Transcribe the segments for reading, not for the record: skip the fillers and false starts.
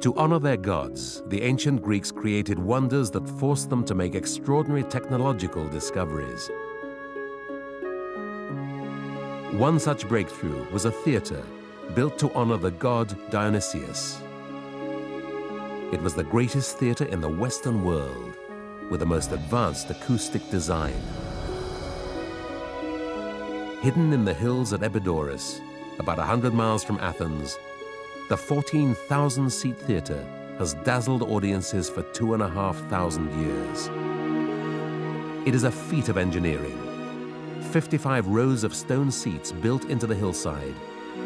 To honor their gods, the ancient Greeks created wonders that forced them to make extraordinary technological discoveries. One such breakthrough was a theater built to honor the god Dionysius. It was the greatest theater in the Western world, with the most advanced acoustic design. Hidden in the hills at Epidaurus, about 100 miles from Athens, the 14,000-seat theater has dazzled audiences for 2,500 years. It is a feat of engineering. 55 rows of stone seats built into the hillside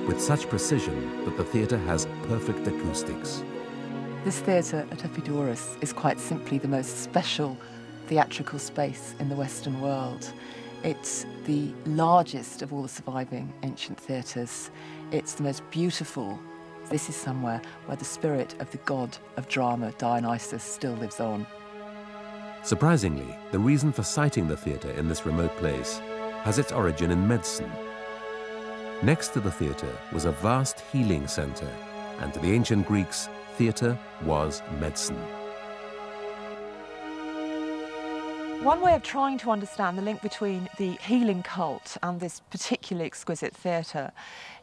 with such precision that the theater has perfect acoustics. This theatre at Epidaurus is quite simply the most special theatrical space in the Western world. It's the largest of all the surviving ancient theatres. It's the most beautiful. This is somewhere where the spirit of the god of drama, Dionysus, still lives on. Surprisingly, the reason for siting the theatre in this remote place has its origin in medicine. Next to the theatre was a vast healing centre, and to the ancient Greeks, theatre was medicine. One way of trying to understand the link between the healing cult and this particularly exquisite theatre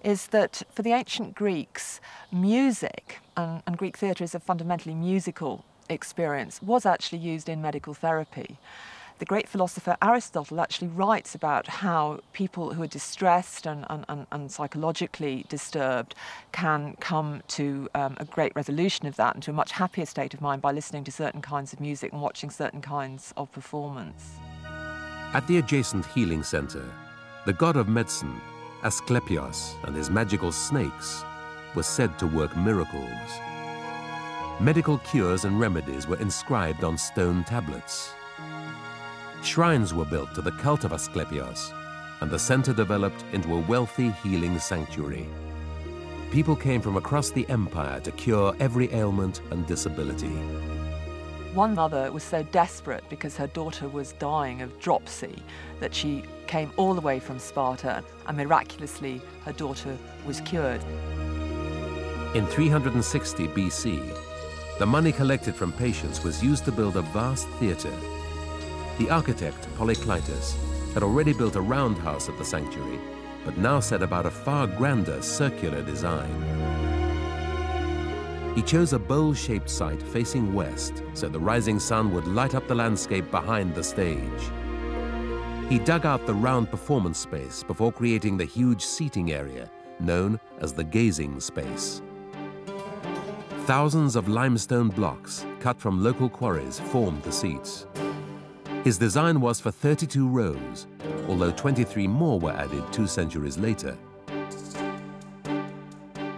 is that for the ancient Greeks, music, and Greek theatre is a fundamentally musical experience, was actually used in medical therapy. The great philosopher Aristotle actually writes about how people who are distressed and psychologically disturbed can come to a great resolution of that and to a much happier state of mind by listening to certain kinds of music and watching certain kinds of performance. At the adjacent healing center, the god of medicine, Asclepios, and his magical snakes were said to work miracles. Medical cures and remedies were inscribed on stone tablets. Shrines were built to the cult of Asclepios, and the center developed into a wealthy healing sanctuary. People came from across the empire to cure every ailment and disability. One mother was so desperate because her daughter was dying of dropsy that she came all the way from Sparta, and miraculously her daughter was cured. In 360 BC, the money collected from patients was used to build a vast theater. The architect, Polykleitos, had already built a roundhouse at the sanctuary, but now set about a far grander circular design. He chose a bowl-shaped site facing west so the rising sun would light up the landscape behind the stage. He dug out the round performance space before creating the huge seating area known as the gazing space. Thousands of limestone blocks cut from local quarries formed the seats. His design was for 32 rows, although 23 more were added 2 centuries later.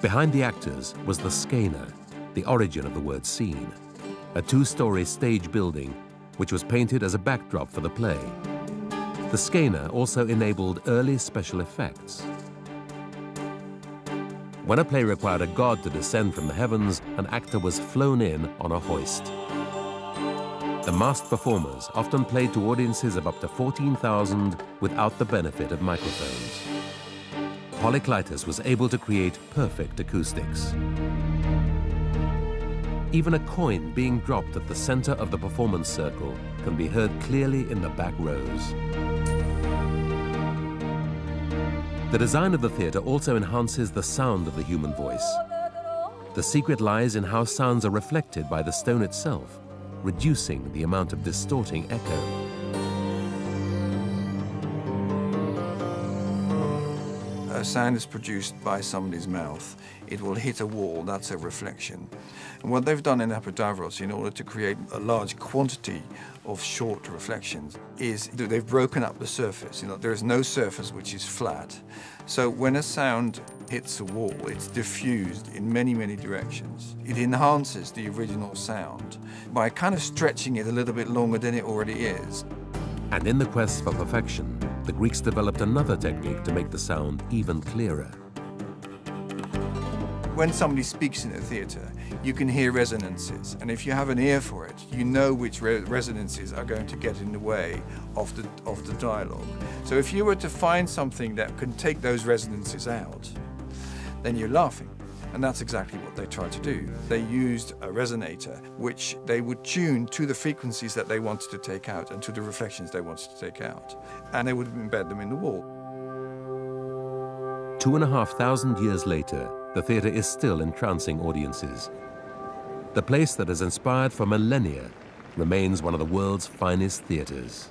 Behind the actors was the scaena, the origin of the word scene, a 2-story stage building which was painted as a backdrop for the play. The scaena also enabled early special effects. When a play required a god to descend from the heavens, an actor was flown in on a hoist. The masked performers often played to audiences of up to 14,000 without the benefit of microphones. Polykleitos was able to create perfect acoustics. Even a coin being dropped at the center of the performance circle can be heard clearly in the back rows. The design of the theater also enhances the sound of the human voice. The secret lies in how sounds are reflected by the stone itself, reducing the amount of distorting echo. A sound is produced by somebody's mouth. It will hit a wall, that's a reflection. And what they've done in Epidaurus in order to create a large quantity of short reflections is that they've broken up the surface. There is no surface which is flat. So when a sound hits a wall, it's diffused in many, many directions. It enhances the original sound by kind of stretching it a little bit longer than it already is. And in the quest for perfection, the Greeks developed another technique to make the sound even clearer. When somebody speaks in a theatre, you can hear resonances, and if you have an ear for it, you know which resonances are going to get in the way of the dialogue. So if you were to find something that can take those resonances out, then you're laughing. And that's exactly what they tried to do. They used a resonator, which they would tune to the frequencies that they wanted to take out and to the reflections they wanted to take out. And they would embed them in the wall. 2,500 years later, the theatre is still entrancing audiences. The place that has inspired for millennia remains one of the world's finest theatres.